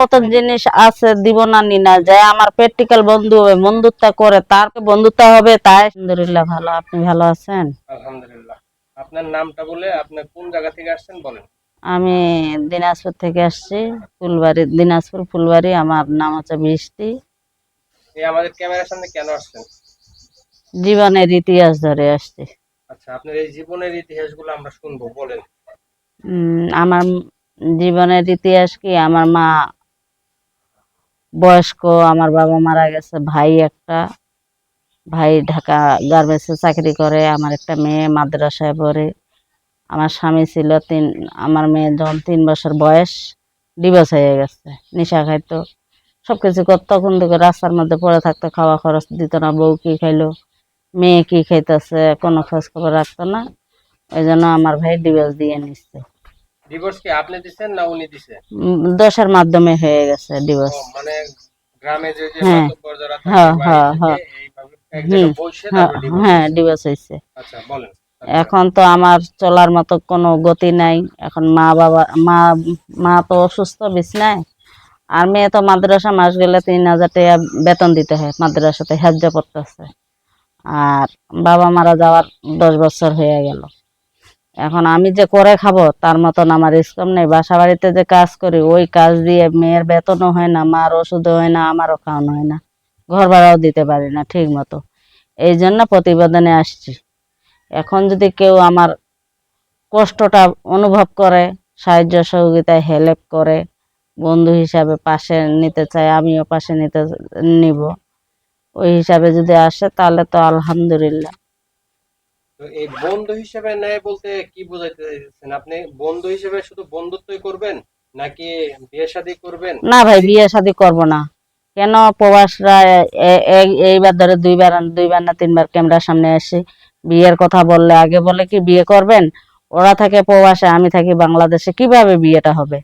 কত জিনিস আছে দিব না নি না, যে আমার প্র্যাকটিক্যাল বন্ধু হবে, বন্ধুত্ব করে তার বন্ধুত্ব হবে, তাই আলহামদুলিল্লাহ ভালো। আপনি ভালো আছেন? আলহামদুলিল্লাহ। আপনার নামটা বলে আপনি কোন জায়গা থেকে আসছেন বলেন। আমি দিনাজপুর থেকে আসছি, ফুলবাড়ি, দিনাজপুর ফুলবাড়ি। আমার নাম হচ্ছে বৃষ্টি। এই আমাদের ক্যামেরার সামনে কেন আসছেন? জীবনের ইতিহাস ধরে আসছি। আচ্ছা, আপনার এই জীবনের ইতিহাসগুলো আমরা শুনবো, বলেন। আমার জীবনের ইতিহাস কি, আমার মা বয়স্ক, আমার বাবা মারা গেছে, ভাই একটা, ভাই ঢাকা গার্মেন্টসে চাকরি করে, আমার একটা মেয়ে মাদ্রাসায় পড়ে। আমার স্বামী ছিল আমার মেয়ে যখন 3 বছর বয়স ডিভোর্স হয়ে গেছে। নেশা খাইতো, সবকিছু করতো, তখন থেকে রাস্তার মধ্যে পড়ে থাকতো, খাওয়া খরচ দিত না, বউ কি খাইলো, মেয়ে কি খাইতেছে, কোনো খোঁজ খবর রাখতো না। ওই জন্য আমার ভাই ডিভোর্স দিয়ে নিচ্ছে। ডিভোর্স কি আপনি দিছেন না উনি দিছে? দোষের মাধ্যমে হয়ে গেছে ও ডিভোর্স। মানে গ্রামে যে হ্যাঁ, মাতব্বর যারা থাকে হ্যাঁ, বাড়ি হ্যাঁ, থেকে হ্যাঁ। এইভাবে এক হুম, জায়গায় বসে হ্যাঁ, তারপর ডিভোর্স হ্যাঁ, দিছে। ডিভোর্স হয়েছে। আচ্ছা, বলেন তারপরে। এখন তো আমার চলার মতো কোনো গতি নাই। এখন মা তো অসুস্থ বিছনায়, আর মেয়ে তো মাদ্রাসা মাস গেলে 3,000 টাকা বেতন দিতে হয়, মাদ্রাসাতে হ্যাজ্জা পড়তেছে। আর বাবা মারা যাওয়ার 10 বছর হয়ে গেল। এখন আমি যে করে খাবো তার মতন আমার ইনকাম নেই। বাসা বাড়িতে যে কাজ করি ওই কাজ দিয়ে মেয়ের বেতনও হয় না, মার ওষুধও হয় না, আমারও খাওয়ানো হয় না, ঘর ভাড়াও দিতে পারি না ঠিক মতো। এই জন্য প্রতিবেদনে আসছি। এখন যদি কেউ আমার কষ্টটা অনুভব করে, সাহায্য সহযোগিতায় হেল্প করে, বন্ধু হিসাবে পাশে নিতে চায়, আমিও পাশে নিব, ওই হিসাবে যদি আসে তাহলে তো আলহামদুলিল্লাহ। তো এই বন্ধু হিসেবে নেয় বলতে কি বোঝাইতে চাইছেন আপনি? বন্ধু হিসেবে শুধু বন্ধুত্বই করবেন নাকি বিয়ে শাদী করবেন? না ভাই, বিয়ে শাদী করবো না। কেন, প্রবাসরা এইবার ধরে দুইবার না 3বার ক্যামেরার সামনে এসে বিয়ের কথা বললে আগে বলে কি বিয়ে করবেন, ওরা থাকে প্রবাসে, আমি থাকি বাংলাদেশে, কিভাবে বিয়েটা হবে?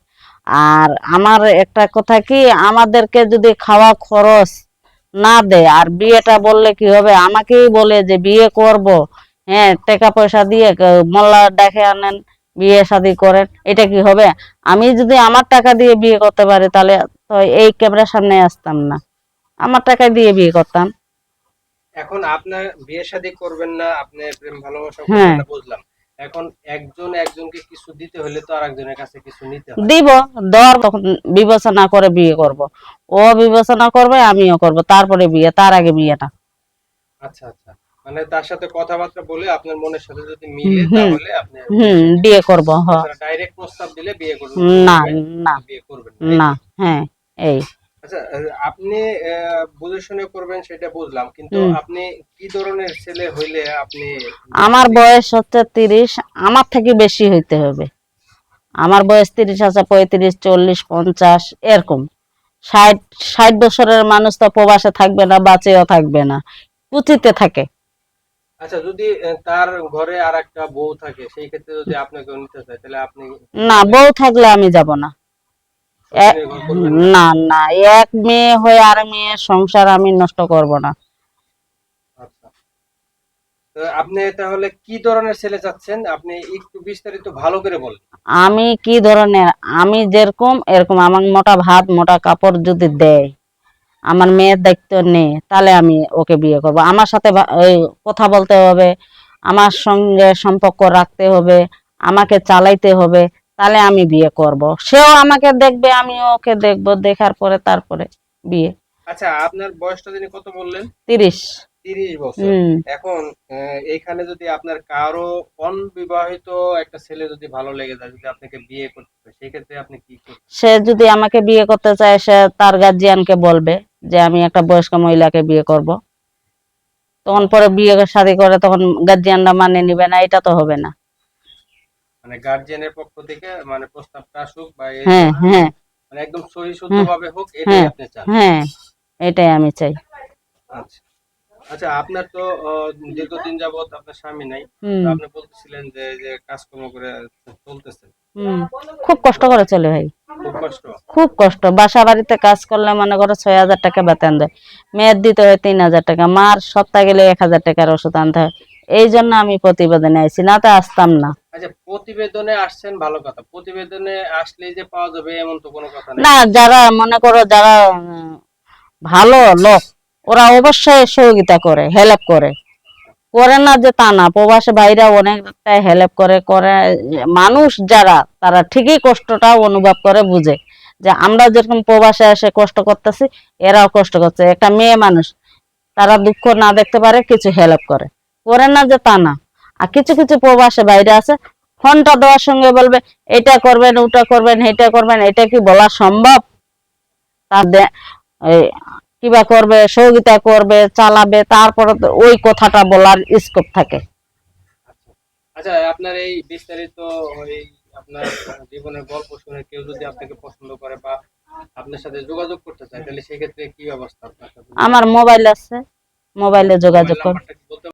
আর আমার একটা কথা কি, আমাদেরকে যদি খাওয়া খরচ না দেয় আর বিয়েটা বললে কি হবে, আমাকেই বলে যে বিয়ে করব, হ্যাঁ টাকা পয়সা দিয়ে মোল্লা ডেকে আনেন, বিয়ে শাদী করেন, এটা কি হবে? আমি যদি আমার টাকা দিয়ে বিয়ে করতে পারি তাহলে তো এই ক্যামেরার সামনে আসতাম না, আমার টাকা দিয়ে বিয়ে করতাম। এখন আপনার বিয়ে শাদী করবেন না, আপনি প্রেম ভালোবাসা হ্যাঁ, করবেন না বুঝলাম। এখন একজন একজনকে কিছু দিতে হলে তো আরেকজনের কাছে কিছু নিতে হয়। দিব, দেওয়ার তখন বিবেচনা করে বিয়ে করব। ও বিবেচনা করবে, আমিও করব, তারপরে বিয়ে, তার আগে বিয়ে না। আচ্ছা আচ্ছা, মানে তার সাথে কথাবার্তা বলে আপনার মনের সাথে যদি মিলে হুম, তাহলে আপনি বিয়ে শাদী বিয়ে করবেন। করব। তাছাড়া ডাইরেক্ট প্রস্তাব দিলে বিয়ে করবেন, না, করবেন না, বিয়ে করবেন না, এই না, তো? হ্যাঁ, এই। আচ্ছা, আপনি বুঝে শুনে করবেন সেটা বুঝলাম, কিন্তু হুম, আপনি কি ধরনের ছেলে হইলে আপনি বিয়ে আমার শাদী? বয়স হচ্ছে 30, আমার থেকে বেশি হইতে হবে। আমার বয়স 30 আছে, 35, 40, 50 এরকম। 60 বছরের মানুষ তো প্রবাসে থাকবে না, বাঁচেও থাকবে না, পুঁথিতে থাকে। আচ্ছা, যদি তার ঘরে আর একটা বউ থাকে, সেই ক্ষেত্রে যদি আপনাকে নিতে চায় তাহলে আপনি কি না, মানে বউ থাকলে আমি যাব না। এ- শ্বশুরের ঘর করবেন না? না, না, এক মেয়ে হয়ে আর মেয়ের সংসার আমি নষ্ট করব না। আচ্ছা, তো আপনি তাহলে কি ধরনের ছেলে চাচ্ছেন? আপনি একটু বিস্তারিত ভালো করে বলেন। আমি কি ধরনের, আমি যেরকম এরকম, আমার মোটা ভাত মোটা কাপড় যদি দেয়, আমার মেয়ের দায়িত্ব নেই, তাহলে আমি ওকে বিয়ে করব। আমার সাথে এই কথা বলতে হবে, আমার সঙ্গে সম্পর্ক রাখতে হবে, আমাকে চালাইতে হবে, তাহলে আমি বিয়ে করব। সেও আমাকে দেখবে, আমিও ওকে দেখব, দেখার পরে তারপরে বিয়ে। আচ্ছা, আপনার বয়সটা যিনি কত বললেন? 30। 30 বছর। হুম। এখন এইখানে যদি আপনার কারো অনবিবাহিত একটা ছেলে যদি ভালো লেগে যায়, যদি আপনাকে বিয়ে করতে চায়, সেই ক্ষেত্রে আপনি কি করবেন? সে যদি আমাকে বিয়ে করতে চায়, সে তার গার্জিয়ানকে বলবে যে আমি একটা বয়স্ক মহিলাকে বিয়ে করব। তখন পরে বিয়ে শাদী করে, তখন গার্জিয়ানরা মানে নিবে না, এটা তো হবে না। মানে গার্জিয়ানের পক্ষ থেকে মানে প্রস্তাবটা আসুক বা এই হ্যাঁ, হ্যাঁ, মানে একদম সহিশুদ্ধ হ্যাঁ, ভাবে হোক, এটাই হ্যাঁ, আপনি চান? হ্যাঁ, এটাই আমি চাই। আচ্ছা আচ্ছা, আপনার তো দীর্ঘদিন যাবত আপনার স্বামী নাই। তো হুম, আপনি বলতেছিলেন যে যে কাজকর্ম করে চলতেছেন। হুম। খুব কষ্ট তো করে চলে ভাই, খুব কষ্ট। খুব কষ্ট। বাসা বাড়িতে কাজ করলে মনে করো 6,000 টাকা বেতন দেয়, মেয়ের দিতে হয় 3,000 টাকা, মার সপ্তাহে গেলে 1,000 টাকার ওষুধ আনতে হয়। এই জন্য আমি প্রতিবেদনে আইছি, না তো আসতাম না। আচ্ছা, প্রতিবেদনে আসছেন ভালো কথা, প্রতিবেদনে আসলেই যে পাওয়া যাবে এমন তো কোনো কথা নেই। না, যারা মনে করো যারা ভালো লোক, ওরা অবশ্যই সহযোগিতা করে, হেল্প করে। করে না যে তা না, প্রবাসী ভাইরা অনেকটাই হেল্প করে করে। মানুষ যারা, তারা ঠিকই কষ্টটা অনুভব করে, বুঝে যে আমরা যেরকম প্রবাসে এসে কষ্ট করতেছি, এরাও কষ্ট করছে। একটা মেয়ে মানুষ, তারা দুঃখ না দেখতে পারে, কিছু হেল্প করে। করে না যে তা না। আর কিছু কিছু প্রবাসে বাইরে আছে, ফোনটা দেওয়ার সঙ্গে বলবে এটা করবেন, ওটা করবেন, এটা করবেন। এটা কি বলা সম্ভব? তার এই কিবা করবে, সহযোগিতা করবে, চালাবে, তারপরে তো ওই কথাটা বলার স্কোপ থাকে। আচ্ছা আচ্ছা, আপনার এই বিস্তারিত এই আপনার জীবনের গল্প শুনে কেউ যদি আপনাকে পছন্দ করে বা আপনার সাথে যোগাযোগ করতে চায়, তাহলে সেক্ষেত্রে কি ব্যবস্থা আপনার সাথে? আমার মোবাইল আছে, মোবাইলে মোবাইল যোগাযোগ করবে। নাম্বারটা কি বলতে